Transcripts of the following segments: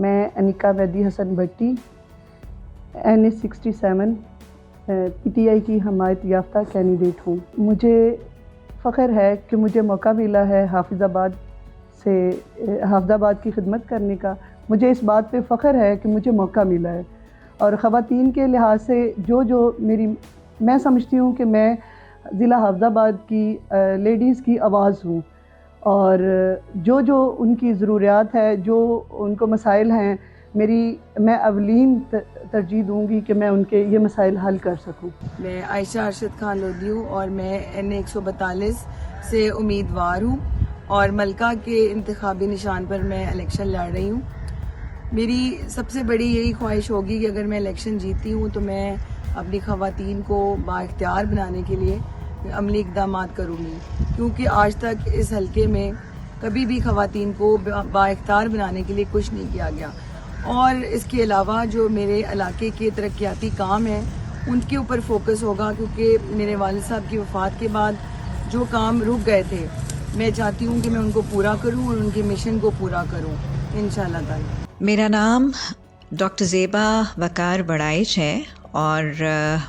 میں انیکا ویدی حسن بھٹی NA67 PTI کی حمایت یافتہ کینڈیڈیٹ ہوں۔ مجھے فخر ہے کہ مجھے موقع ملا ہے حافظ آباد کی خدمت کرنے کا۔ مجھے اس بات پہ فخر ہے کہ مجھے موقع ملا ہے، اور خواتین کے لحاظ سے میں سمجھتی ہوں کہ میں ضلع حافظ آباد کی لیڈیز کی آواز ہوں، اور جو ان کی ضروریات ہے، جو ان کو مسائل ہیں، میں اولین ترجیح دوں گی کہ میں ان کے یہ مسائل حل کر سکوں۔ میں عائشہ ارشد خان لودھی ہوں اور میں NA142 سے امیدوار ہوں، اور ملکہ کے انتخابی نشان پر میں الیکشن لڑ رہی ہوں۔ میری سب سے بڑی یہی خواہش ہوگی کہ اگر میں الیکشن جیتی ہوں تو میں اپنی خواتین کو بااختیار بنانے کے لیے عملی اقدامات کروں گی، کیونکہ آج تک اس حلقے میں کبھی بھی خواتین کو بااختیار بنانے کے لیے کچھ نہیں کیا گیا، اور اس کے علاوہ جو میرے علاقے کے ترقیاتی کام ہیں ان کے اوپر فوکس ہوگا، کیونکہ میرے والد صاحب کی وفات کے بعد جو کام رک گئے تھے میں چاہتی ہوں کہ میں ان کو پورا کروں اور ان کے مشن کو پورا کروں انشاءاللہ تعالی۔ میرا نام ڈاکٹر زیبا وقار بڑائچ ہے، اور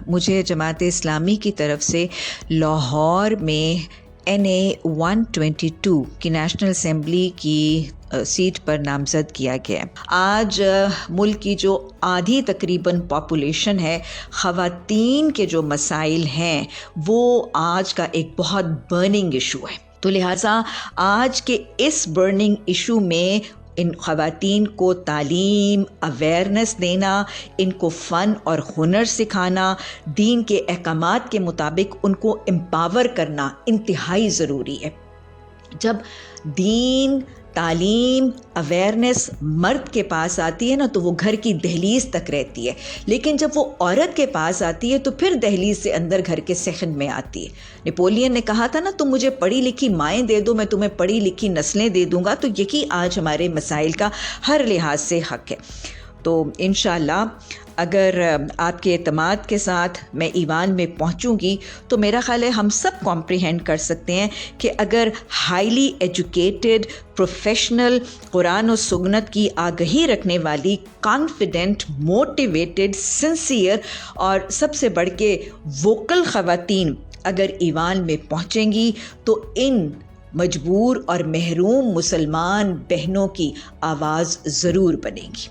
مجھے جماعت اسلامی کی طرف سے لاہور میں NA122 کی نیشنل اسمبلی کی سیٹ پر نامزد کیا گیا ہے۔ آج ملک کی جو آدھی تقریباً پاپولیشن ہے، خواتین کے جو مسائل ہیں وہ آج کا ایک بہت برننگ ایشو ہے، تو لہٰذا آج کے اس برننگ ایشو میں ان خواتین کو تعلیم، اویئرنیس دینا، ان کو فن اور ہنر سکھانا، دین کے احکامات کے مطابق ان کو امپاور کرنا انتہائی ضروری ہے۔ جب دین، تعلیم، اویئرنیس مرد کے پاس آتی ہے نا تو وہ گھر کی دہلیز تک رہتی ہے، لیکن جب وہ عورت کے پاس آتی ہے تو پھر دہلیز سے اندر گھر کے صحن میں آتی ہے۔ نیپولین نے کہا تھا نا، تم مجھے پڑھی لکھی مائیں دے دو، میں تمہیں پڑھی لکھی نسلیں دے دوں گا، تو یہی آج ہمارے مسائل کا ہر لحاظ سے حق ہے۔ تو انشاءاللہ اگر آپ کے اعتماد کے ساتھ میں ایوان میں پہنچوں گی تو میرا خیال ہے ہم سب کمپریہینڈ کر سکتے ہیں کہ اگر ہائیلی ایجوکیٹڈ، پروفیشنل، قرآن و سنت کی آگہی رکھنے والی، کانفیڈنٹ، موٹیویٹڈ، سنسیئر اور سب سے بڑھ کے ووکل خواتین اگر ایوان میں پہنچیں گی تو ان مجبور اور محروم مسلمان بہنوں کی آواز ضرور بنے گی۔